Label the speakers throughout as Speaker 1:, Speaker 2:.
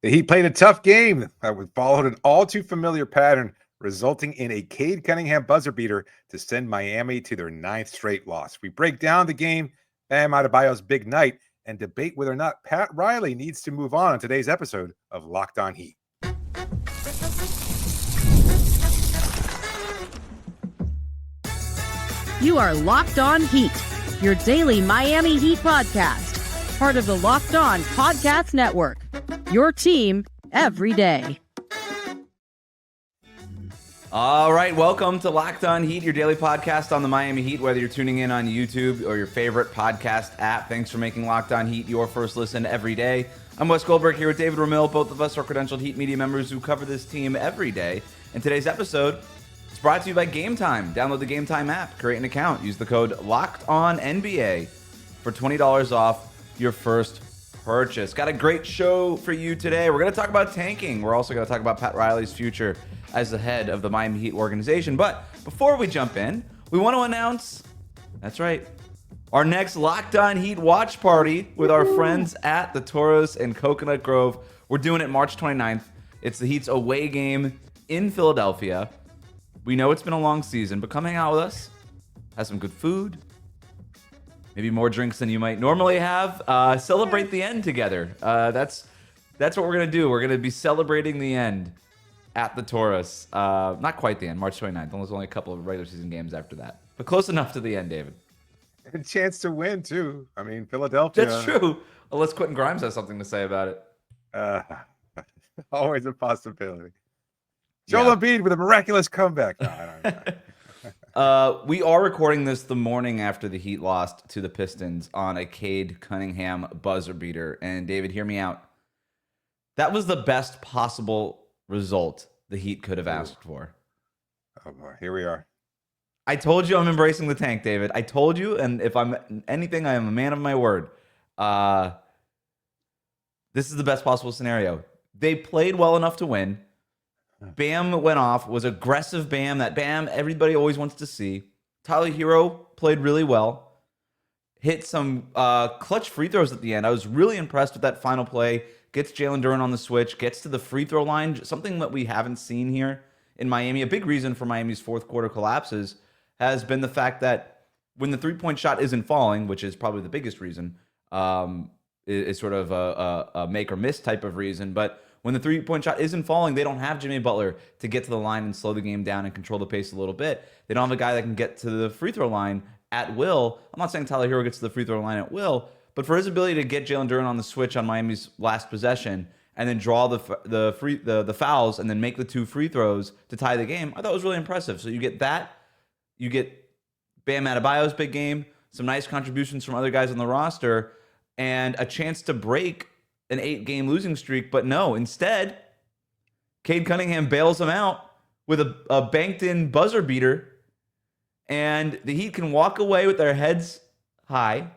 Speaker 1: He played a tough game that followed an all too familiar pattern, resulting in a Cade Cunningham buzzer beater to send Miami to their 9th straight loss. We break down the game, Bam Adebayo's big night, and debate whether or not Pat Riley needs to move on today's episode of Locked On Heat.
Speaker 2: You are Locked On Heat, your daily Miami Heat podcast, part of the Locked On Podcast Network, your team every day.
Speaker 3: All right, welcome to Locked On Heat, your daily podcast on the Miami Heat, whether you're tuning in on YouTube or your favorite podcast app. Thanks for making Locked On Heat your first listen every day. I'm Wes Goldberg here with David Ramil. Both of us are credentialed Heat media members who cover this team every day. And today's episode is brought to you by Game Time. Download the Game Time app, create an account, use the code LOCKEDONNBA for $20 off your first purchase. Got a great show for you today. We're going to talk about tanking. We're also going to talk about Pat Riley's future as the head of the Miami Heat organization. But before we jump in, we want to announce, that's right, our next Locked On Heat watch party with our friends at the Taurus in Coconut Grove. We're doing it March 29th. It's the Heat's away game in Philadelphia. We know it's been a long season, but come hang out with us. Have some good food. Maybe more drinks than you might normally have. Celebrate the end together. That's what we're going to do. We're going to be celebrating the end at the Taurus. Not quite the end, March 29th. There's only a couple of regular season games after that. But close enough to the end, David.
Speaker 1: A chance to win, too. I mean, Philadelphia.
Speaker 3: That's true. Unless Quentin Grimes has something to say about it.
Speaker 1: Always a possibility. Joel Embiid with a miraculous comeback. No, I don't.
Speaker 3: We are recording this the morning after the Heat lost to the Pistons on a Cade Cunningham buzzer beater. And David, hear me out. That was the best possible result the Heat could have asked for.
Speaker 1: Oh boy, here we are.
Speaker 3: I told you I'm embracing the tank, David. I told you, and if I'm anything, I am a man of my word. This is the best possible scenario. They played well enough to win. Bam went off, was aggressive Bam, that Bam everybody always wants to see. Tyler Hero played really well. Hit some clutch free throws at the end. I was really impressed with that final play. Gets Jalen Duren on the switch, gets to the free throw line, something that we haven't seen here in Miami. A big reason for Miami's fourth quarter collapses has been the fact that when the three-point shot isn't falling, which is probably the biggest reason, is sort of a make or miss type of reason, but when the three-point shot isn't falling, they don't have Jimmy Butler to get to the line and slow the game down and control the pace a little bit. They don't have a guy that can get to the free throw line at will. I'm not saying Tyler Hero gets to the free throw line at will, but for his ability to get Jalen Duren on the switch on Miami's last possession and then draw the fouls and then make the two free throws to tie the game, I thought was really impressive. So you get that. You get Bam Adebayo's big game, some nice contributions from other guys on the roster, and a chance to break an 8-game losing streak. But no, instead, Cade Cunningham bails them out with a banked-in buzzer beater, and the Heat can walk away with their heads high,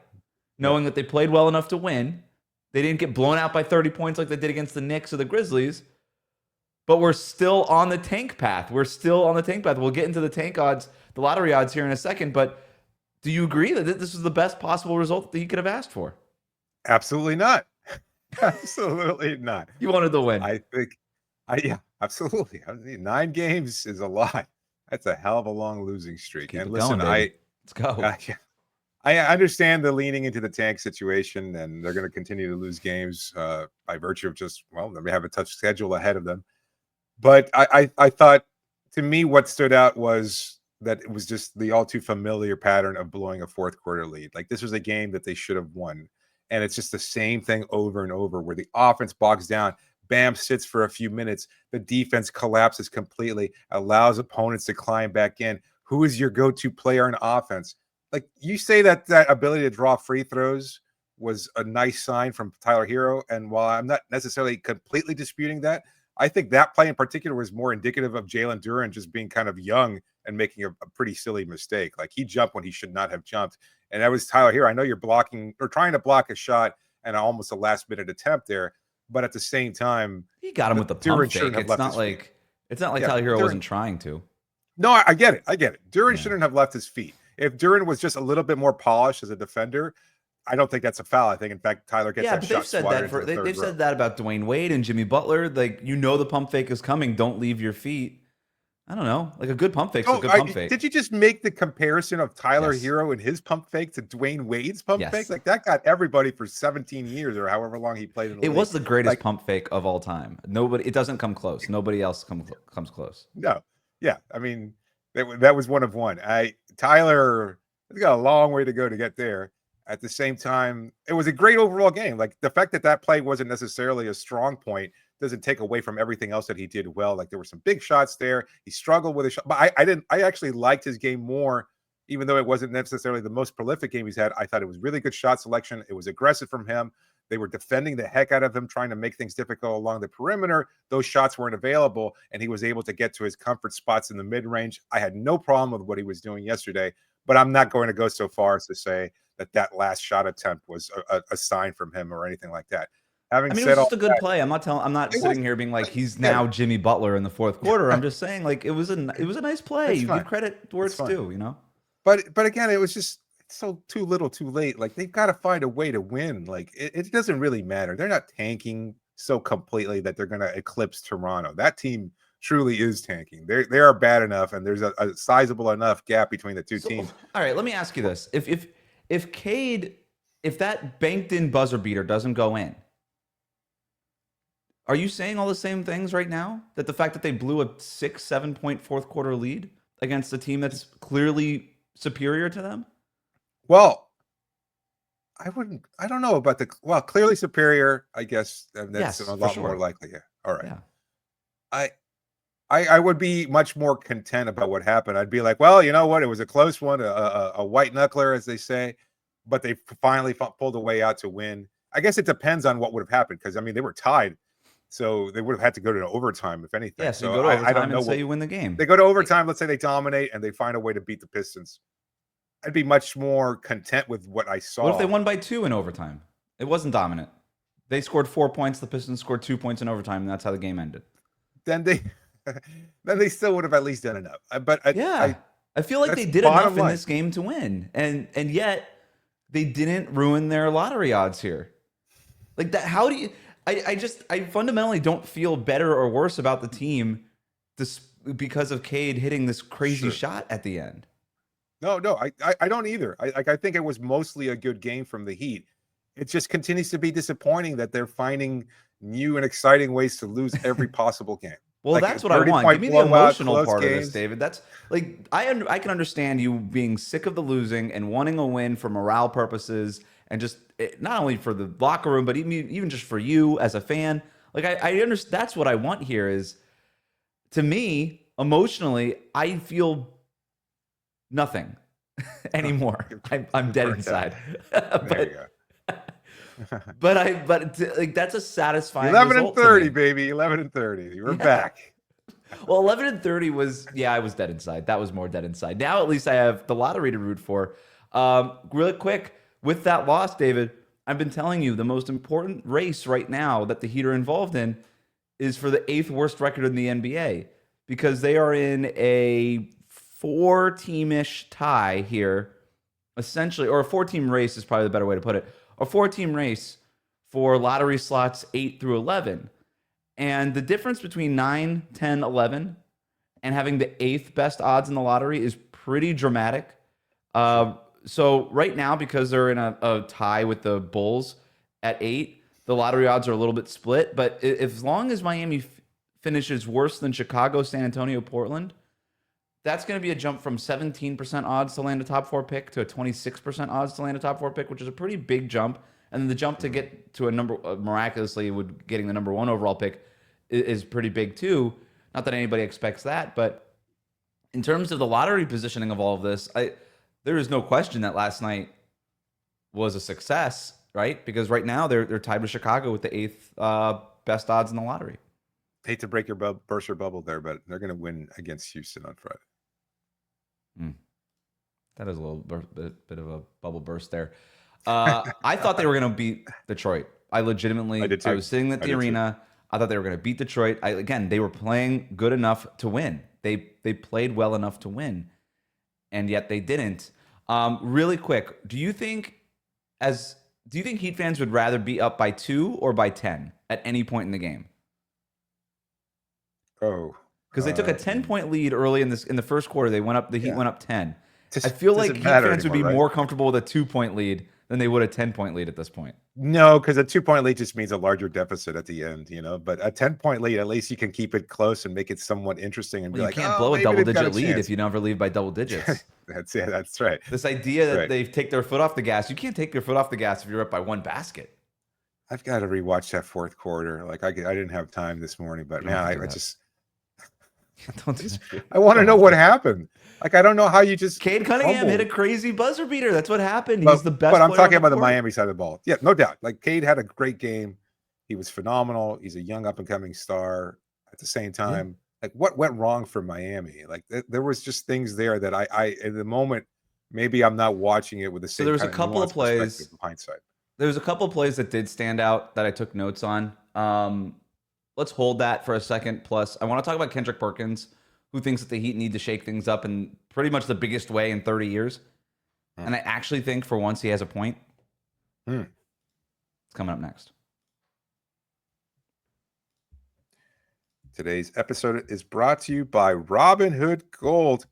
Speaker 3: knowing that they played well enough to win. They didn't get blown out by 30 points like they did against the Knicks or the Grizzlies, but we're still on the tank path. We'll get into the tank odds, the lottery odds here in a second, but do you agree that this was the best possible result that you could have asked for?
Speaker 1: Absolutely not. Absolutely not.
Speaker 3: You wanted to win.
Speaker 1: I think, yeah, absolutely. I mean, 9 games is a lot. That's a hell of a long losing streak.
Speaker 3: Keep
Speaker 1: and
Speaker 3: it
Speaker 1: listen,
Speaker 3: going, let's go.
Speaker 1: I understand the leaning into the tank situation, and they're going to continue to lose games by virtue of just, they have a tough schedule ahead of them. But I thought, to me, what stood out was that it was just the all too familiar pattern of blowing a fourth quarter lead. Like, this was a game that they should have won. And it's just the same thing over and over where the offense bogs down. Bam sits for a few minutes. The defense collapses completely, allows opponents to climb back in. Who is your go-to player in offense? Like, you say that ability to draw free throws was a nice sign from Tyler Hero. And while I'm not necessarily completely disputing that, I think that play in particular was more indicative of Jalen Duren just being kind of young and making a pretty silly mistake. Like, he jumped when he should not have jumped. And that was Tyler Hero. I know you're blocking or trying to block a shot and almost a last-minute attempt there, but at the same time,
Speaker 3: he got him with the pump fake. It's not like Tyler Hero wasn't trying to.
Speaker 1: No, I get it. Duren shouldn't have left his feet. If Duren was just a little bit more polished as a defender, I don't think that's a foul. I think, in fact, Tyler gets that
Speaker 3: but
Speaker 1: shot
Speaker 3: they've said
Speaker 1: swatted
Speaker 3: that
Speaker 1: into the third
Speaker 3: they've
Speaker 1: row.
Speaker 3: said that about Dwayne Wade and Jimmy Butler. Like, the pump fake is coming. Don't leave your feet. I don't know. Like, a good pump fake is a good pump fake.
Speaker 1: Did you just make the comparison of Tyler
Speaker 3: Yes.
Speaker 1: Hero and his pump fake to Dwayne Wade's pump
Speaker 3: Yes.
Speaker 1: fake? Like, that got everybody for 17 years or however long he played in the
Speaker 3: It
Speaker 1: league.
Speaker 3: was the greatest
Speaker 1: Like,
Speaker 3: pump fake of all time. It doesn't come close. Nobody else comes close.
Speaker 1: no. Yeah. I mean, that was one of one. Tyler has got a long way to go to get there. At the same time, it was a great overall game. Like, the fact that play wasn't necessarily a strong point doesn't take away from everything else that he did well. Like, there were some big shots there. He struggled with a shot, but I actually liked his game more, even though it wasn't necessarily the most prolific game he's had. I thought it was really good shot selection. It was aggressive from him. They were defending the heck out of him, trying to make things difficult along the perimeter. Those shots weren't available, and he was able to get to his comfort spots in the mid-range. I had no problem with what he was doing yesterday, but I'm not going to go so far as to say that last shot attempt was a sign from him or anything like that. Having
Speaker 3: It
Speaker 1: said
Speaker 3: was just
Speaker 1: all
Speaker 3: a good
Speaker 1: that,
Speaker 3: play. I'm not sitting here being like he's now Jimmy Butler in the fourth quarter. I'm just saying, like, it was a nice play.
Speaker 1: It's
Speaker 3: You
Speaker 1: fine.
Speaker 3: give credit where it's due,
Speaker 1: But again, it was just so too little, too late. Like, they've got to find a way to win. Like, it doesn't really matter. They're not tanking so completely that they're going to eclipse Toronto. That team truly is tanking. They are bad enough, and there's a sizable enough gap between the two teams.
Speaker 3: All right, let me ask you this: if Cade, if that banked in buzzer beater doesn't go in, are you saying all the same things right now? That the fact that they blew a 6-7 point fourth quarter lead against a team that's clearly superior to them?
Speaker 1: Well, I don't know about clearly superior, I guess. That's
Speaker 3: Yes,
Speaker 1: a lot more
Speaker 3: sure.
Speaker 1: likely. Yeah. All right.
Speaker 3: Yeah.
Speaker 1: I would be much more content about what happened. I'd be like, well, you know what? It was a close one, a white knuckler, as they say, but they finally pulled a way out to win. I guess it depends on what would have happened, because, I mean, they were tied, so they would have had to go to overtime, if anything.
Speaker 3: Yeah, so
Speaker 1: so
Speaker 3: you go to
Speaker 1: I
Speaker 3: overtime
Speaker 1: don't know
Speaker 3: and say you win the game.
Speaker 1: They go to overtime. Let's say they dominate and they find a way to beat the Pistons. I'd be much more content with what I saw.
Speaker 3: What if they won by 2 in overtime? It wasn't dominant. They scored 4 points. The Pistons scored 2 points in overtime, and that's how the game ended.
Speaker 1: Then they still would have at least done enough. But
Speaker 3: I feel like they did enough in this game to win, and yet they didn't ruin their lottery odds here. Like that, how do you? I fundamentally don't feel better or worse about the team because of Cade hitting this crazy shot at the end.
Speaker 1: No, I don't either. I think it was mostly a good game from the Heat. It just continues to be disappointing that they're finding new and exciting ways to lose every possible game.
Speaker 3: Well,
Speaker 1: Like,
Speaker 3: that's what I want. Give me the emotional part of this, David. That's like I can understand you being sick of the losing and wanting a win for morale purposes, and just not only for the locker room, but even just for you as a fan. Like I understand. That's what I want here. Is, to me, emotionally, I feel nothing anymore. I'm dead inside.
Speaker 1: There you go.
Speaker 3: but like, that's a satisfying
Speaker 1: 11-30, baby. 11-30. We're back.
Speaker 3: Well, 11-30 was, I was dead inside. That was more dead inside. Now at least I have the lottery to root for. Really quick, with that loss, David, I've been telling you the most important race right now that the Heat are involved in is for the 8th worst record in the NBA, because they are in a 4-team-ish tie here, essentially, or a 4-team race is probably the better way to put it. A 4-team race for lottery slots 8 through 11. And the difference between 9, 10, 11 and having the 8th best odds in the lottery is pretty dramatic. So right now, because they're in a tie with the Bulls at 8, the lottery odds are a little bit split. But as long as Miami finishes worse than Chicago, San Antonio, Portland, that's going to be a jump from 17% odds to land a top 4 pick to a 26% odds to land a top 4 pick, which is a pretty big jump. And then the jump to get to a number, miraculously, getting the number 1 overall pick is pretty big too. Not that anybody expects that, but in terms of the lottery positioning of all of this, there is no question that last night was a success, right? Because right now they're tied with Chicago with the 8th best odds in the lottery.
Speaker 1: Hate to break burst your bubble there, but they're going to win against Houston on Friday.
Speaker 3: That is a little bit of a bubble burst there. I thought they were going to beat Detroit. I legitimately,
Speaker 1: did too.
Speaker 3: I was sitting at the arena. I thought they were going to beat Detroit. Again, they were playing good enough to win. They played well enough to win, and yet they didn't. Really quick, do you think do you think Heat fans would rather be up by 2 or by 10 at any point in the game?
Speaker 1: Oh,
Speaker 3: because they took a 10-point lead early in the first quarter. They went up. The Heat went up 10. I feel like Heat fans would be more comfortable with a 2-point lead than they would a 10-point lead at this point.
Speaker 1: No, because a 2-point lead just means a larger deficit at the end, But a 10-point lead, at least you can keep it close and make it somewhat interesting. And
Speaker 3: you can't blow a double-digit lead if you never lead by double digits.
Speaker 1: That's right.
Speaker 3: This idea that they take their foot off the gas, you can't take your foot off the gas if you're up by 1 basket.
Speaker 1: I've got to rewatch that fourth quarter. Like I didn't have time this morning, but man, I just. I want to know what happened. Like, I don't know how you just.
Speaker 3: Cade Cunningham hit a crazy buzzer beater. That's what happened. He's the best.
Speaker 1: But I'm talking about the Miami side of the ball. Yeah, no doubt. Like, Cade had a great game. He was phenomenal. He's a young up and coming star. At the same time, like, what went wrong for Miami? Like, there was just things there that I in the moment, maybe I'm not watching it with the same.
Speaker 3: So there was a couple of plays.
Speaker 1: Hindsight.
Speaker 3: There was a couple of plays that did stand out that I took notes on. Let's hold that for a second. Plus, I want to talk about Kendrick Perkins, who thinks that the Heat need to shake things up in pretty much the biggest way in 30 years. And I actually think for once he has a point. It's coming up next.
Speaker 1: Today's episode is brought to you by Robinhood Gold.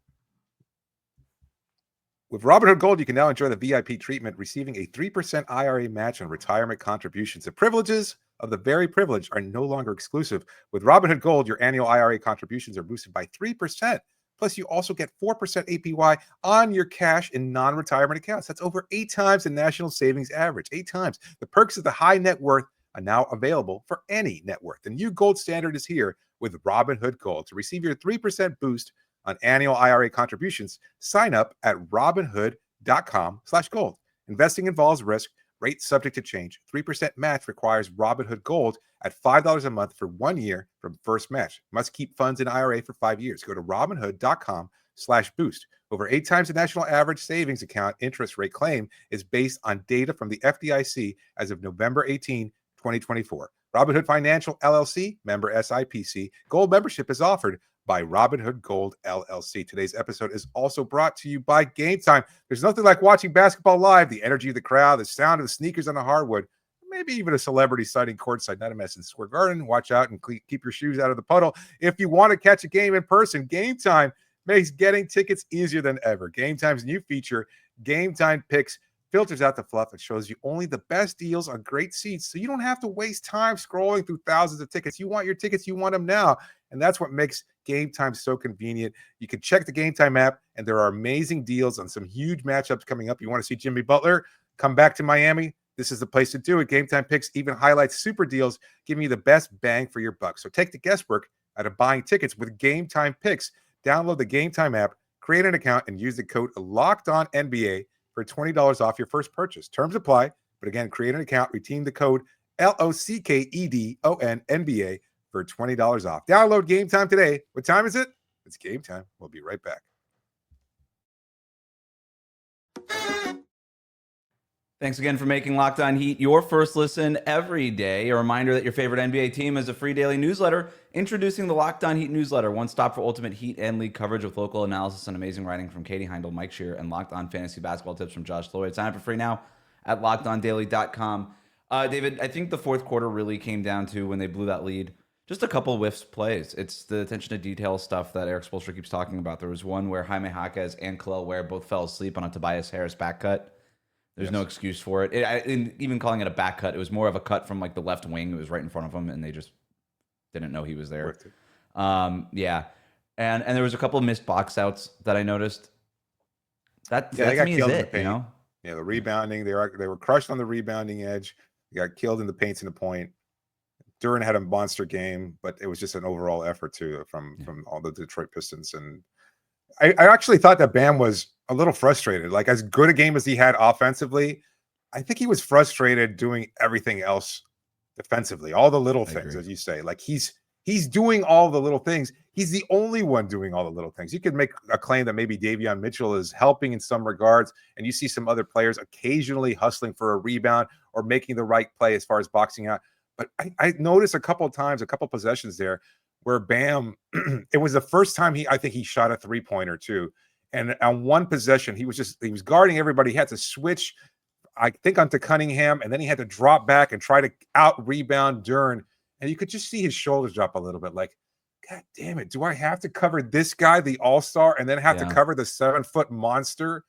Speaker 1: With Robinhood Gold, you can now enjoy the VIP treatment, receiving a 3% IRA match on retirement contributions. The privileges of the very privileged are no longer exclusive. With Robinhood Gold, your annual IRA contributions are boosted by 3%. Plus, you also get 4% APY on your cash in non-retirement accounts. That's over 8 times the national savings average. 8 times. The perks of the high net worth are now available for any net worth. The new gold standard is here with Robinhood Gold. To receive your 3% boost on annual IRA contributions, sign up at robinhood.com/gold. Investing involves risk. Rates subject to change. 3% match requires Robinhood Gold at $5 a month for 1 year from first match. Must keep funds in IRA for 5 years. Go to robinhood.com/boost. Over 8 times the national average savings account interest rate claim is based on data from the FDIC as of November 18, 2024. Robinhood Financial LLC, member SIPC. Gold membership is offered by Robinhood Gold LLC. Today's episode is also brought to you by Game Time. There's nothing like watching basketball live. The energy of the crowd, the sound of the sneakers on the hardwood, maybe even a celebrity sighting courtside, not a Madison Square Garden. Watch out and keep your shoes out of the puddle. If you want to catch a game in person, Game Time makes getting tickets easier than ever. Game Time's new feature, Game Time Picks, filters out the fluff and shows you only the best deals on great seats, so you don't have to waste time scrolling through thousands of tickets. You want your tickets, you want them now. And that's what makes Game Time so convenient. You can check the Game Time app, and there are amazing deals on some huge matchups coming up. You want to see Jimmy Butler come back to Miami? This is the place to do it. Game Time Picks even highlights super deals, giving you the best bang for your buck. So take the guesswork out of buying tickets with Game Time Picks. Download the Game Time app, create an account, and use the code LOCKEDONNBA for $20 off your first purchase. Terms apply, but again, create an account, redeem the code LOCKEDONNBA for $20 off. Download Game Time today. What time is it? It's game time. We'll be right back.
Speaker 3: Thanks again for making Locked On Heat your first listen every day. A reminder that your favorite NBA team has a free daily newsletter. Introducing the Locked On Heat newsletter, one stop for ultimate Heat and league coverage with local analysis and amazing writing from Katie Heindel, Mike Shear, and Locked On fantasy basketball tips from Josh Lloyd. Sign up for free now at LockedOnDaily.com. David, I think the fourth quarter really came down to when they blew that lead. Just a couple whiffs plays. It's the attention to detail stuff that Eric Spoelstra keeps talking about. There was one where Jaime Jaquez and Khalil Ware both fell asleep on a Tobias Harris back cut. There's no excuse for it. Even calling it a back cut, it was more of a cut from like the left wing. It was right in front of them, and they just didn't know he was there. Yeah. And there was a couple of missed box outs that I noticed. That
Speaker 1: they got
Speaker 3: me
Speaker 1: killed
Speaker 3: is
Speaker 1: in
Speaker 3: it,
Speaker 1: the paint. Yeah, the rebounding. They were crushed on the rebounding edge. They got killed in the paints in the point. Duran had a monster game, but it was just an overall effort too from all the Detroit Pistons. And I actually thought that Bam was a little frustrated. Like, as good a game as he had offensively, I think he was frustrated doing everything else defensively. All the little things, as you say. Like, he's doing all the little things. He's the only one doing all the little things. You could make a claim that maybe Davion Mitchell is helping in some regards, and you see some other players occasionally hustling for a rebound or making the right play as far as boxing out. But I noticed a couple of times, a couple of possessions there where Bam, it was the first time I think he shot a three-pointer too. And on one possession, he was guarding everybody. He had to switch I think onto Cunningham, and then he had to drop back and try to out rebound Dern, and you could just see his shoulders drop a little bit. Like, God damn it, do I have to cover this guy, the all-star, and then have to cover the 7-foot monster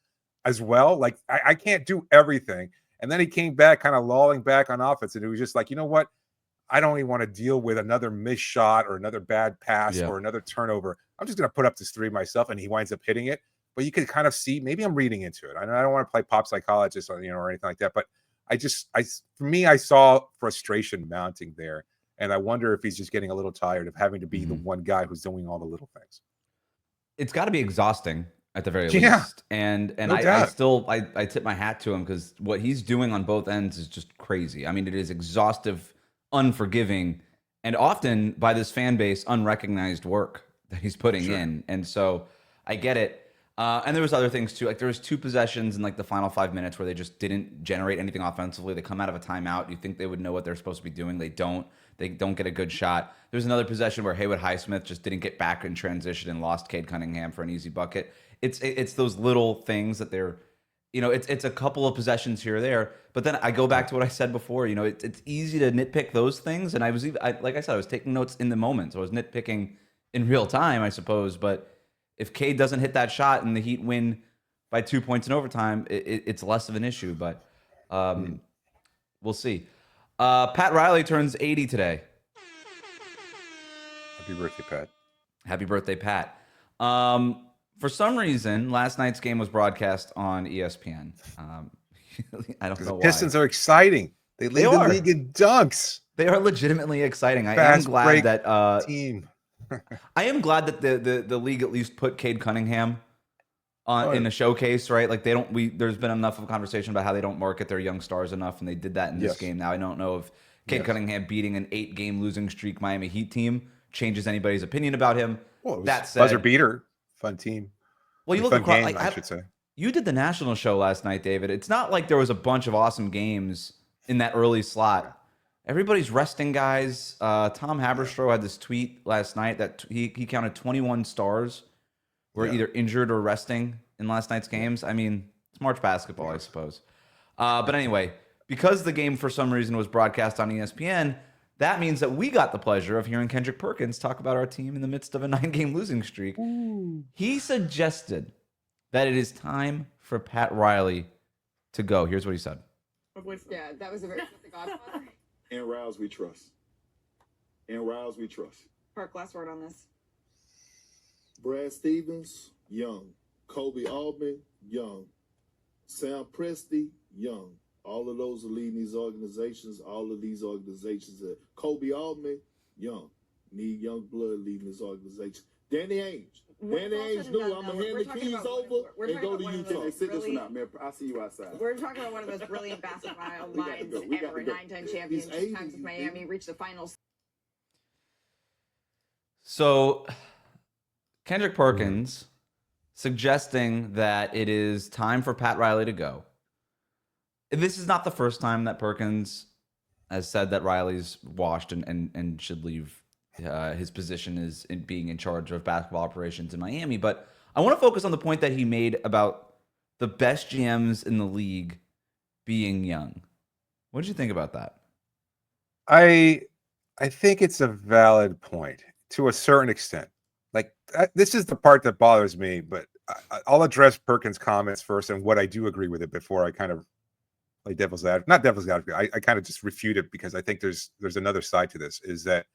Speaker 1: as well? Like, I can't do everything. And then he came back kind of lolling back on offense, and it was just like, you know what? I don't even want to deal with another missed shot or another bad pass or another turnover. I'm just going to put up this three myself, and he winds up hitting it. But you could kind of see, maybe I'm reading into it. I don't want to play pop psychologist or, or anything like that. But for me, I saw frustration mounting there. And I wonder if he's just getting a little tired of having to be the one guy who's doing all the little things.
Speaker 3: It's got to be exhausting at the very least. And no I tip my hat to him, because what he's doing on both ends is just crazy. I mean, it is exhaustive, unforgiving, and often by this fan base, unrecognized work that he's putting in. And so I get it. And there was other things too. Like, there was 2 possessions in like the final 5 minutes where they just didn't generate anything offensively. They come out of a timeout. You think they would know what they're supposed to be doing. They don't. They don't get a good shot. There's another possession where Haywood Highsmith just didn't get back in transition and lost Cade Cunningham for an easy bucket. It's those little things that they're, it's a couple of possessions here or there. But then I go back to what I said before. It's easy to nitpick those things. And like I said, I was taking notes in the moment, so I was nitpicking in real time, I suppose. But if Cade doesn't hit that shot and the Heat win by 2 points in overtime, it's less of an issue. But we'll see. Pat Riley turns 80 today.
Speaker 1: Happy birthday, Pat.
Speaker 3: Happy birthday, Pat. For some reason, last night's game was broadcast on ESPN. I don't know why.
Speaker 1: The Pistons are exciting. They lead the league in dunks.
Speaker 3: They are legitimately exciting. I am glad that
Speaker 1: team.
Speaker 3: I am glad that the league at least put Cade Cunningham in a showcase, right? Like, there's been enough of a conversation about how they don't market their young stars enough, and they did that in this game. Now, I don't know if Cade Cunningham beating an 8-game losing streak Miami Heat team changes anybody's opinion about him.
Speaker 1: Well,
Speaker 3: that said,
Speaker 1: buzzer beater, fun team.
Speaker 3: Well, you look across,
Speaker 1: game, I should say.
Speaker 3: You did the national show last night, David. It's not like there was a bunch of awesome games in that early slot. Everybody's resting guys. Tom Haberstroh had this tweet last night that he counted 21 stars were either injured or resting in last night's games. I mean, it's March basketball, I suppose. But anyway, because the game for some reason was broadcast on ESPN, that means that we got the pleasure of hearing Kendrick Perkins talk about our team in the midst of a 9-game losing streak. Ooh. He suggested that it is time for Pat Riley to go. Here's what he said.
Speaker 4: Yeah, that was a very the Godfather.
Speaker 5: And Riles we trust. And Riles we trust.
Speaker 4: Park, last word on this.
Speaker 5: Brad Stevens, young. Kobe Altman, young. Sam Presti, young. All of those are leading these organizations. All of these organizations are Kobe Altman, young. Need young blood leading this organization. Danny Ainge. Danny Ainge knew I'm going to hand the keys over and go to Utah.
Speaker 4: Hey,
Speaker 5: sit this one out, man. I'll see you outside.
Speaker 4: We're talking about one of those brilliant basketball minds ever. 9-time champions, 2 times with Miami, reached the finals.
Speaker 3: So, Kendrick Perkins suggesting that it is time for Pat Riley to go. This is not the first time that Perkins has said that Riley's washed and should leave his position is in being in charge of basketball operations in Miami. But I want to focus on the point that he made about the best GMs in the league being young. What did you think about that?
Speaker 1: I think it's a valid point to a certain extent. Like, this is the part that bothers me, but I'll address Perkins' comments first and what I do agree with it before I kind of like devil's advocate. Not devil's advocate. I kind of just refute it because I think there's another side to this, is that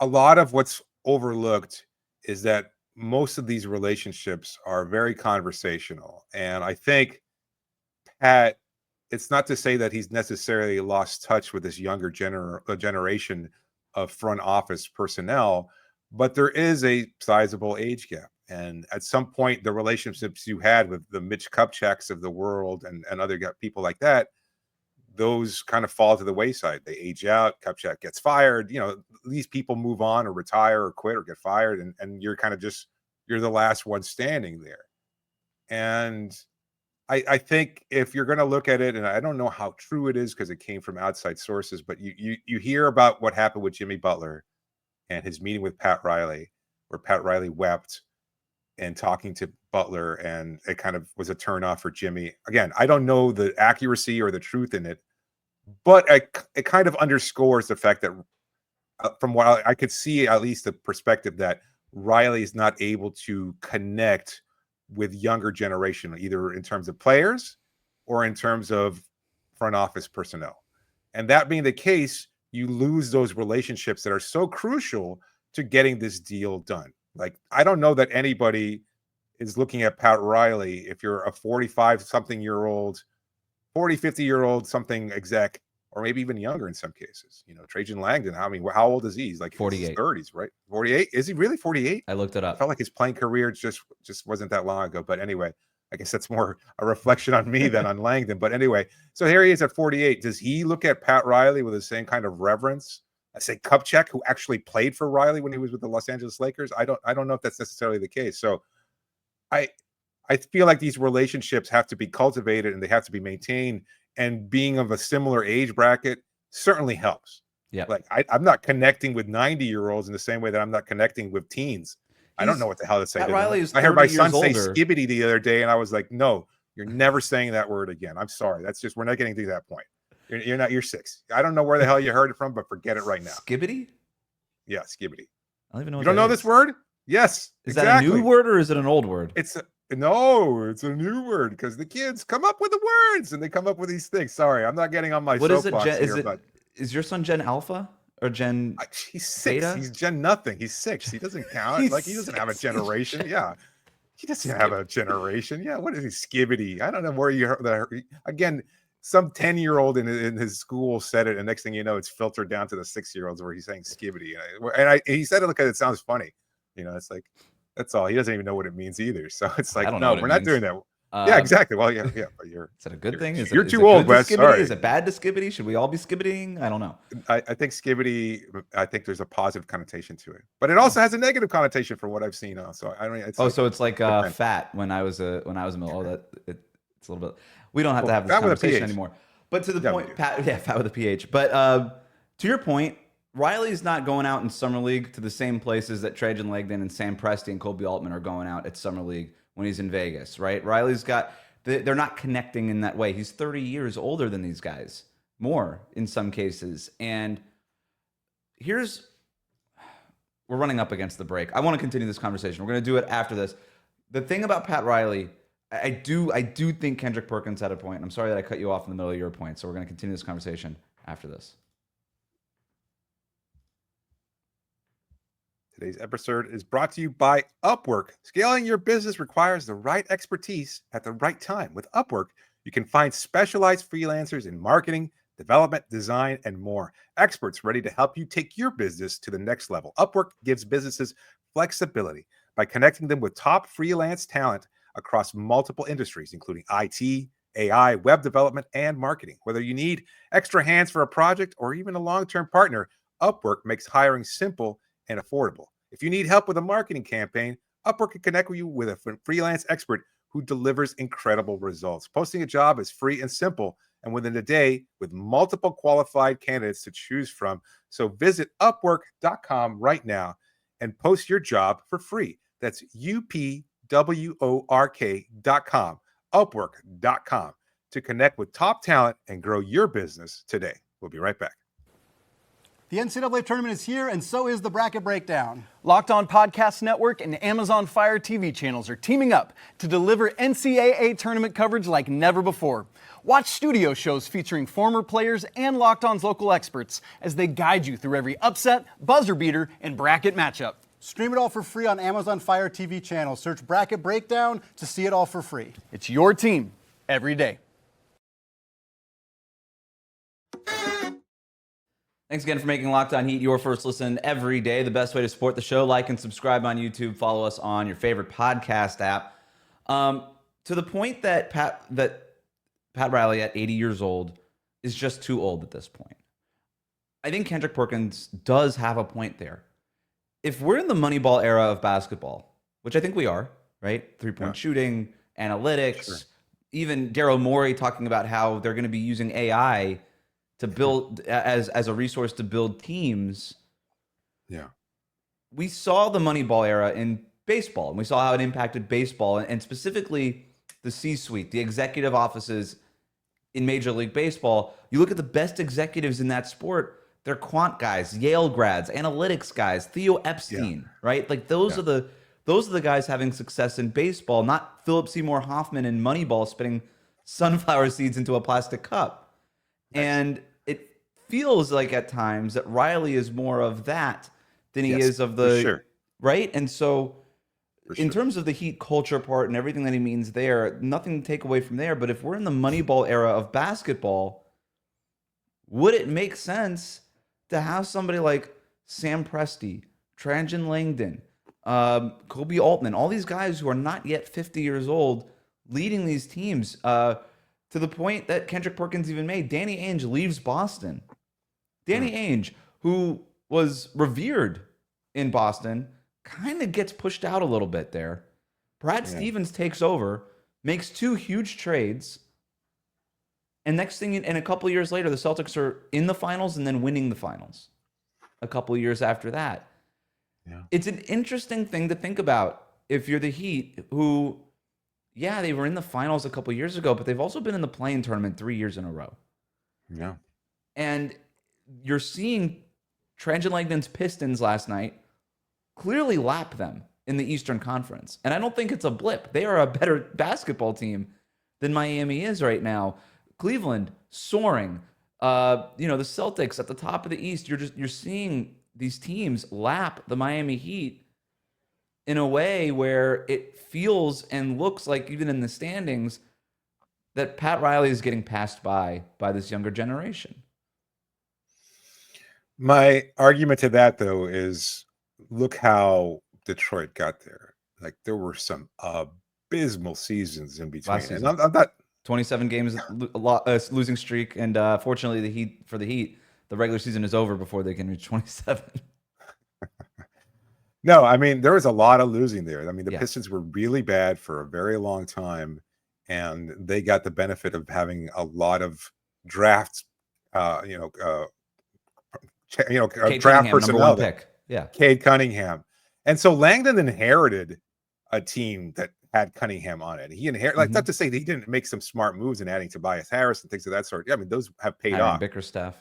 Speaker 1: a lot of what's overlooked is that most of these relationships are very conversational. And I think Pat, it's not to say that he's necessarily lost touch with this younger generation of front office personnel, but there is a sizable age gap. And at some point, the relationships you had with the Mitch Kupchaks of the world and other people like that, those kind of fall to the wayside. They age out. Kupchak gets fired. You know, these people move on or retire or quit or get fired. And you're kind of you're the last one standing there. And I think if you're going to look at it, and I don't know how true it is because it came from outside sources, but you hear about what happened with Jimmy Butler and his meeting with Pat Riley, where Pat Riley wept. and talking to Butler, and it kind of was a turn off for Jimmy. Again, I don't know the accuracy or the truth in it, but it kind of underscores the fact that from what I could see, at least the perspective that Riley is not able to connect with younger generation, either in terms of players or in terms of front office personnel. And that being the case, you lose those relationships that are so crucial to getting this deal done. Like, I don't know that anybody is looking at Pat Riley, if you're a 45-something-year-old, 40, 50-year-old something exec, or maybe even younger in some cases. Trajan Langdon, how old is he? He's like
Speaker 3: 48.
Speaker 1: in his 30s, right? 48? Is he really 48?
Speaker 3: I looked it
Speaker 1: I
Speaker 3: up.
Speaker 1: felt like his playing career just wasn't that long ago. But anyway, I guess that's more a reflection on me than on Langdon. But anyway, so here he is at 48. Does he look at Pat Riley with the same kind of reverence? I say Kupchak, who actually played for Riley when he was with the Los Angeles Lakers. I don't know if that's necessarily the case. So I feel like these relationships have to be cultivated and they have to be maintained. And being of a similar age bracket certainly helps.
Speaker 3: Yeah.
Speaker 1: Like I'm not connecting with 90-year-olds in the same way that I'm not connecting with teens. I don't know what the hell to say.
Speaker 3: Pat Riley is
Speaker 1: I heard my
Speaker 3: 30
Speaker 1: son
Speaker 3: years
Speaker 1: say
Speaker 3: older.
Speaker 1: skibbity the other day, and I was like, no, you're never saying that word again. I'm sorry. We're not getting to that point. You're 6. I don't know where the hell you heard it from, but forget it right now.
Speaker 3: Skibbity?
Speaker 1: Yeah, skibbity.
Speaker 3: I don't even know.
Speaker 1: You don't know this word? Yes.
Speaker 3: Is
Speaker 1: exactly.
Speaker 3: that a new word or is it an old word?
Speaker 1: It's a new word because the kids come up with the words and they come up with these things. Sorry, I'm not getting on my soapbox here.
Speaker 3: Is your son Gen Alpha or Gen?
Speaker 1: He's 6.
Speaker 3: Beta?
Speaker 1: He's Gen nothing. He's 6. He doesn't count. He doesn't have a generation. Yeah, he doesn't have a generation. Yeah, what is he? Skibbity. I don't know where you heard that. Again, some 10-year-old in his school said it, and next thing you know, it's filtered down to the 6-year-olds where he's saying skibbity. And he said it because it sounds funny. It's like. That's all. He doesn't even know what it means either. So it's like, no, we're not doing that. Yeah, exactly. Well, yeah. But is
Speaker 3: that a good thing?
Speaker 1: You're too old, Wes. Sorry.
Speaker 3: Is it bad to skibbity? Should we all be skibbitying? I don't know.
Speaker 1: I think skibbity. I think there's a positive connotation to it, but it also has a negative connotation from what I've seen. So I don't.
Speaker 3: So it's like fat when I was a middle. It's a little bit. We don't have to have this conversation anymore. But to the point, fat with a PH. But to your point. Riley's not going out in Summer League to the same places that Trajan Langdon and Sam Presti and Kobe Altman are going out at Summer League when he's in Vegas, right? Riley's they're not connecting in that way. He's 30 years older than these guys, more in some cases. And we're running up against the break. I want to continue this conversation. We're going to do it after this. The thing about Pat Riley, I do think Kendrick Perkins had a point. I'm sorry that I cut you off in the middle of your point. So we're going to continue this conversation after this.
Speaker 1: Today's episode is brought to you by Upwork. Scaling your business requires the right expertise at the right time. With Upwork, you can find specialized freelancers in marketing, development, design, and more. Experts ready to help you take your business to the next level. Upwork gives businesses flexibility by connecting them with top freelance talent across multiple industries, including IT, AI, web development, and marketing. Whether you need extra hands for a project or even a long-term partner, Upwork makes hiring simple and affordable. If you need help with a marketing campaign, Upwork can connect you with a freelance expert who delivers incredible results. Posting a job is free and simple, and within a day, with multiple qualified candidates to choose from. So visit Upwork.com right now and post your job for free. That's UPWORK.com, Upwork.com, to connect with top talent and grow your business today. We'll be right back.
Speaker 6: The NCAA tournament is here, and so is the Bracket Breakdown.
Speaker 7: Locked On Podcast Network and Amazon Fire TV channels are teaming up to deliver NCAA tournament coverage like never before. Watch studio shows featuring former players and Locked On's local experts as they guide you through every upset, buzzer beater, and bracket matchup.
Speaker 6: Stream it all for free on Amazon Fire TV channel. Search Bracket Breakdown to see it all for free.
Speaker 7: It's your team every day.
Speaker 3: Thanks again for making Locked On Heat your first listen every day. The best way to support the show, like and subscribe on YouTube. Follow us on your favorite podcast app. To the point that Pat Riley at 80 years old is just too old at this point. I think Kendrick Perkins does have a point there. If we're in the Moneyball era of basketball, which I think we are, right? Three-point shooting, analytics, even Daryl Morey talking about how they're going to be using AI to build as a resource to build teams.
Speaker 1: Yeah.
Speaker 3: We saw the Moneyball era in baseball, and we saw how it impacted baseball, and specifically the C-suite, the executive offices in Major League Baseball. You look at the best executives in that sport, they're quant guys, Yale grads, analytics guys, Theo Epstein, right? Like those are the guys having success in baseball, not Philip Seymour Hoffman and Moneyball spitting sunflower seeds into a plastic cup. And it feels like at times that Riley is more of that than he is of the right. And so in terms of the Heat culture part and everything that he means there, nothing to take away from there. But if we're in the Moneyball era of basketball, would it make sense to have somebody like Sam Presti, Trajan Langdon, Kobe Altman, all these guys who are not yet 50 years old, leading these teams to the point that Kendrick Perkins even made? Danny Ainge leaves Boston. Danny Ainge, who was revered in Boston, kind of gets pushed out a little bit there. Brad Stevens takes over, makes 2 huge trades, and next thing, and a couple of years later, the Celtics are in the finals and then winning the finals a couple of years after that. Yeah. It's an interesting thing to think about if you're the Heat, who, they were in the finals a couple of years ago, but they've also been in the play-in tournament 3 years in a row.
Speaker 1: Yeah.
Speaker 3: And you're seeing Trajan Langdon's Pistons last night clearly lap them in the Eastern Conference. And I don't think it's a blip. They are a better basketball team than Miami is right now. Cleveland soaring. The Celtics at the top of the East. You're seeing these teams lap the Miami Heat in a way where it feels and looks like, even in the standings, that Pat Riley is getting passed by this younger generation.
Speaker 1: My argument to that, though, is look how Detroit got there. Like, there were some abysmal seasons in between.
Speaker 3: Last season.
Speaker 1: And I'm not
Speaker 3: 27 games losing streak, and fortunately, the Heat, the regular season is over before they can reach 27.
Speaker 1: No, I mean, there was a lot of losing there. I mean, the Pistons were really bad for a very long time, and they got the benefit of having a lot of drafts, draft personnel.
Speaker 3: Pick. Yeah.
Speaker 1: Cade Cunningham. And so Langdon inherited a team that had Cunningham on it. He inherited, like, not to say that he didn't make some smart moves in adding Tobias Harris and things of that sort. Yeah, I mean, those have paid off.
Speaker 3: Bickerstaff,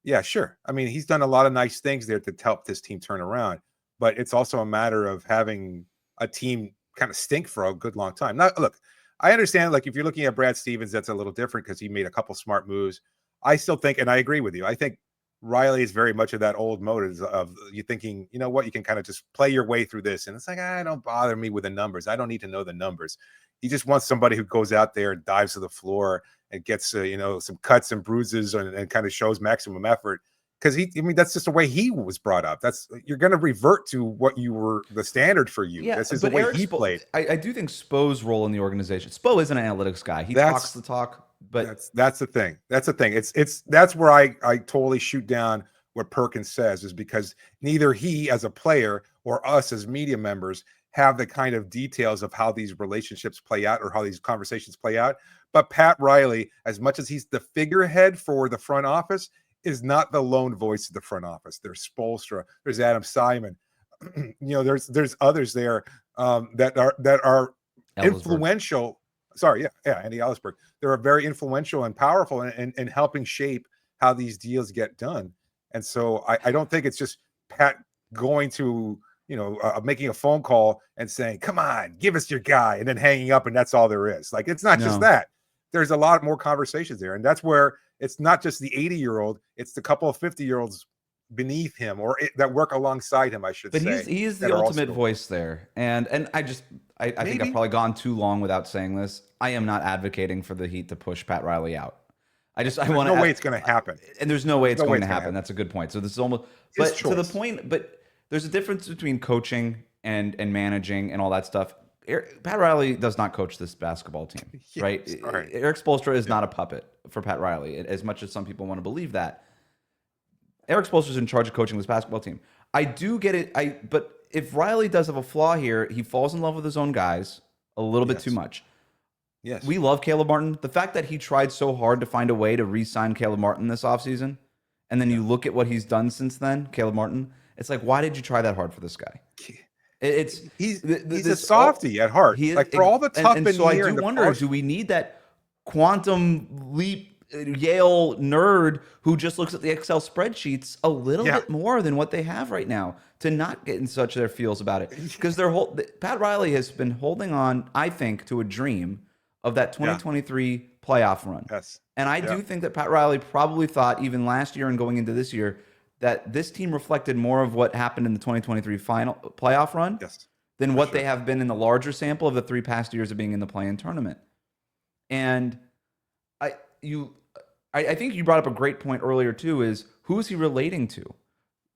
Speaker 1: Yeah, sure. I mean, he's done a lot of nice things there to help this team turn around. But it's also a matter of having a team kind of stink for a good long time. Now, look, I understand, like, if you're looking at Brad Stevens, that's a little different because he made a couple smart moves. I still think, and I agree with you, I think Riley is very much of that old mode of you thinking, you know what, you can kind of just play your way through this. And it's like, don't bother me with the numbers. I don't need to know the numbers. He just wants somebody who goes out there and dives to the floor and gets, some cuts and bruises and kind of shows maximum effort. Because that's just the way he was brought up. You're going to revert to what you were the standard for you.
Speaker 3: Yeah,
Speaker 1: this is the way he played.
Speaker 3: I do think Spo's role in the organization. Spo is an analytics guy. He talks the talk. But
Speaker 1: that's the thing. That's the thing. That's where I totally shoot down what Perkins says, is because neither he as a player or us as media members have the kind of details of how these relationships play out or how these conversations play out. But Pat Riley, as much as he's the figurehead for the front office, is not the lone voice of the front office. There's Spoelstra, there's Adam Simon, there's others there that are influential. Sorry, Andy Ellisberg. They're very influential and powerful in helping shape how these deals get done. And so I don't think it's just Pat going to, making a phone call and saying, come on, give us your guy, and then hanging up, and that's all there is. Like, it's not just that. There's a lot more conversations there. And that's where it's not just the 80-year-old, it's the couple of 50-year-olds beneath him that work alongside him, I should say.
Speaker 3: But he is the ultimate voice there. And I think I've probably gone too long without saying this. I am not advocating for the Heat to push Pat Riley out. There's no
Speaker 1: way it's going to happen.
Speaker 3: And there's no way it's going to happen. That's a good point. So this is almost, but to the point, but there's a difference between coaching and managing and all that stuff. Pat Riley does not coach this basketball team, right? Eric Spoelstra is not a puppet for Pat Riley, as much as some people want to believe that. Eric Spoelstra is in charge of coaching this basketball team. I do get it. But if Riley does have a flaw here, he falls in love with his own guys a little bit too much.
Speaker 1: Yes.
Speaker 3: We love Caleb Martin. The fact that he tried so hard to find a way to re-sign Caleb Martin this offseason, and then you look at what he's done since then, Caleb Martin, it's like, why did you try that hard for this guy?
Speaker 1: He's a softie at heart.
Speaker 3: He is,
Speaker 1: like for all the tough
Speaker 3: and so I do
Speaker 1: and
Speaker 3: wonder, do we need that quantum leap Yale nerd who just looks at the Excel spreadsheets a little bit more than what they have right now to not get in such their feels about it? Because Pat Riley has been holding on, I think, to a dream of that 2023 playoff run.
Speaker 1: Yes.
Speaker 3: And I do think that Pat Riley probably thought, even last year and going into this year, that this team reflected more of what happened in the 2023 final playoff run than what they have been in the larger sample of the 3 past years of being in the play-in tournament. And I think you brought up a great point earlier too, is who is he relating to?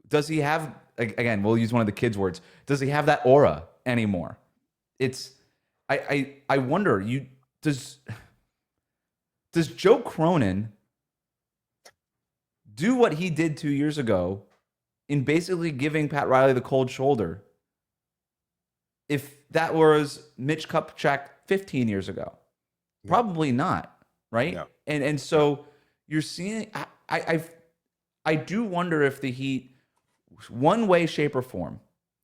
Speaker 3: Does he have, again, we'll use one of the kids' words, does he have that aura anymore? I wonder, does Joe Cronin do what he did 2 years ago in basically giving Pat Riley the cold shoulder if that was Mitch Kupchak 15 years ago? Probably not, right?
Speaker 1: No.
Speaker 3: And so you're seeing, I do wonder if the Heat, one way, shape, or form,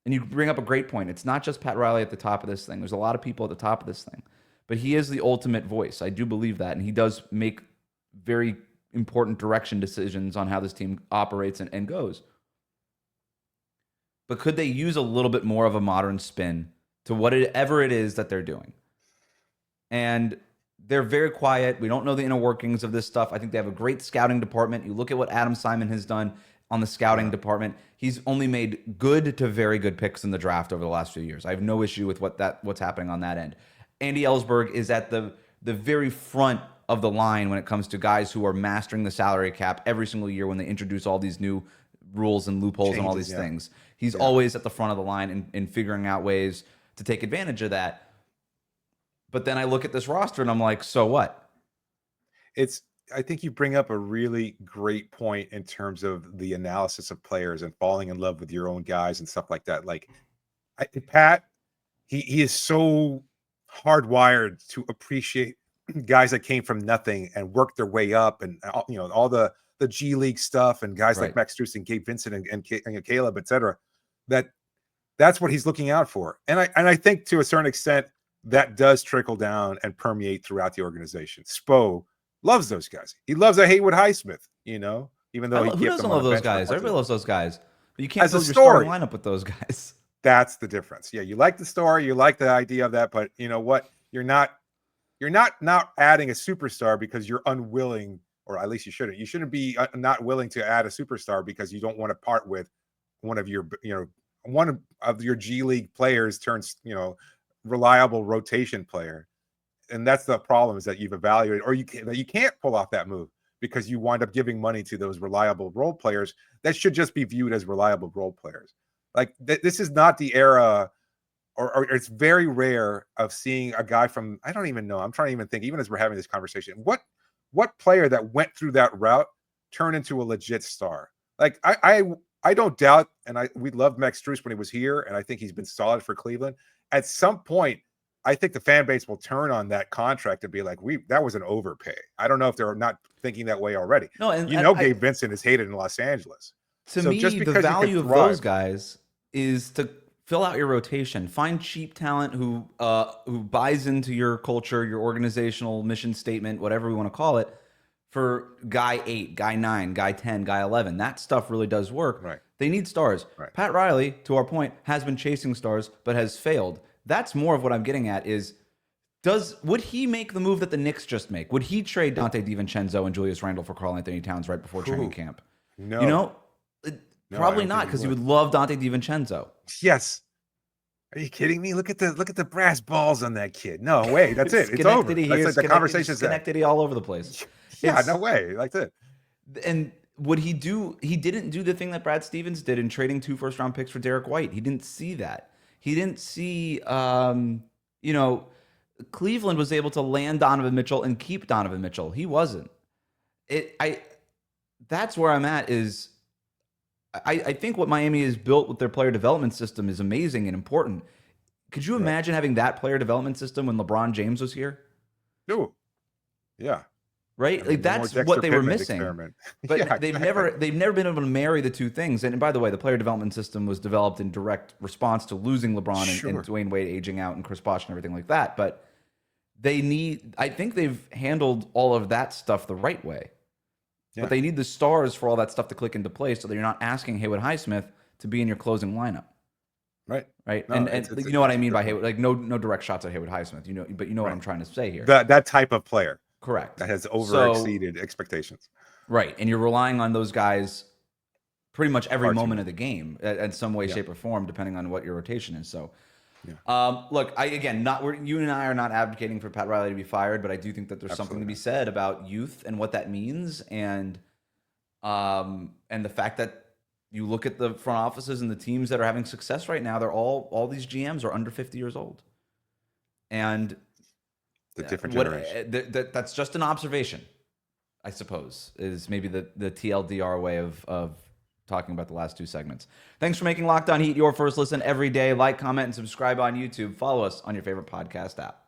Speaker 3: and you bring up a great point, it's not just Pat Riley at the top of this thing. There's a lot of people at the top of this thing. But he is the ultimate voice. I do believe that. And he does make very important direction decisions on how this team operates and goes. But could they use a little bit more of a modern spin to whatever it is that they're doing? And they're very quiet. We don't know the inner workings of this stuff. I think they have a great scouting department. You look at what Adam Simon has done on the scouting department. He's only made good to very good picks in the draft over the last few years. I have no issue with what's happening on that end. Andy Ellsberg is at the very front of the line when it comes to guys who are mastering the salary cap every single year when they introduce all these new rules and loopholes and all these things. He's always at the front of the line in figuring out ways to take advantage of that. But then I look at this roster and I'm like, so what?
Speaker 1: I think you bring up a really great point in terms of the analysis of players and falling in love with your own guys and stuff like that. Like Pat, he is so hardwired to appreciate guys that came from nothing and worked their way up, and all the G League stuff, and guys like Max Strus and Gabe Vincent and Caleb, etc. That's what he's looking out for. And I think to a certain extent that does trickle down and permeate throughout the organization. Spo loves those guys. He loves a Haywood Highsmith, even though
Speaker 3: who doesn't love those guys? Everybody loves those guys, but you can't build your starting lineup with those guys.
Speaker 1: That's the difference. Yeah, you like the story, you like the idea of that, but you know what? You're not adding a superstar because you're unwilling, or at least you shouldn't. You shouldn't be not willing to add a superstar because you don't want to part with one of your G League players turns, reliable rotation player. And that's the problem, is that you've evaluated, or you can't pull off that move because you wind up giving money to those reliable role players that should just be viewed as reliable role players. Like this is not the era, or it's very rare of seeing a guy from, I don't even know. I'm trying to even think, even as we're having this conversation, what player that went through that route turned into a legit star? Like I don't doubt, and we loved Max Strus when he was here, and I think he's been solid for Cleveland. At some point, I think the fan base will turn on that contract and be like, that was an overpay. I don't know if they're not thinking that way already.
Speaker 3: No, and
Speaker 1: Gabe Vincent is hated in Los Angeles.
Speaker 3: To me, the value of those guys is to fill out your rotation. Find cheap talent who buys into your culture, your organizational mission statement, whatever we want to call it, for guy 8, guy 9, guy 10, guy 11. That stuff really does work.
Speaker 1: Right.
Speaker 3: They need stars.
Speaker 1: Right.
Speaker 3: Pat Riley, to our point, has been chasing stars but has failed. That's more of what I'm getting at is, would he make the move that the Knicks just make? Would he trade Dante DiVincenzo and Julius Randle for Karl-Anthony Towns right before training camp?
Speaker 1: No.
Speaker 3: Probably not, because he would love Dante DiVincenzo.
Speaker 1: Yes. Are you kidding me? Look at the brass balls on that kid. No way. That's it. It's over. That's like the conversation's
Speaker 3: Schenectady all over the place.
Speaker 1: Yeah, no way. That's it.
Speaker 3: And would he didn't do the thing that Brad Stevens did in trading 2 first-round picks for Derek White. He didn't see that. He didn't see, Cleveland was able to land Donovan Mitchell and keep Donovan Mitchell. He wasn't. That's where I'm at is, I think what Miami has built with their player development system is amazing and important. Could you imagine having that player development system when LeBron James was here?
Speaker 1: No. Yeah.
Speaker 3: right? Like
Speaker 1: The more
Speaker 3: that's
Speaker 1: Dexter
Speaker 3: what they were
Speaker 1: Pittman
Speaker 3: missing.
Speaker 1: experiment.
Speaker 3: But
Speaker 1: Yeah,
Speaker 3: they've
Speaker 1: exactly.
Speaker 3: never been able to marry the two things. And by the way, the player development system was developed in direct response to losing LeBron
Speaker 1: Sure.
Speaker 3: and Dwayne Wade aging out and Chris Bosh and everything like that. But I think they've handled all of that stuff the right way.
Speaker 1: Yeah.
Speaker 3: But they need the stars for all that stuff to click into place so that you're not asking Haywood Highsmith to be in your closing lineup.
Speaker 1: Right.
Speaker 3: Right.
Speaker 1: No,
Speaker 3: And
Speaker 1: it's
Speaker 3: you know what I mean by
Speaker 1: different.
Speaker 3: Haywood, like no direct shots at Haywood Highsmith, but you know what I'm trying to say here.
Speaker 1: That type of player
Speaker 3: Correct.
Speaker 1: that has over exceeded expectations.
Speaker 3: Right. And you're relying on those guys pretty much every
Speaker 1: Far too
Speaker 3: moment
Speaker 1: much.
Speaker 3: of the game in some way,
Speaker 1: Yeah.
Speaker 3: shape, or form, depending on what your rotation is. So,
Speaker 1: Yeah.
Speaker 3: look, you and I are not advocating for Pat Riley to be fired, but I do think that there's something to be said about youth and what that means, and the fact that you look at the front offices and the teams that are having success right now, they're all these GMs are under 50 years old, and
Speaker 1: The different generation.
Speaker 3: that's just an observation, I suppose, is maybe the TLDR way of talking about the last two segments. Thanks for making Locked On Heat your first listen every day. Like, comment, and subscribe on YouTube. Follow us on your favorite podcast app.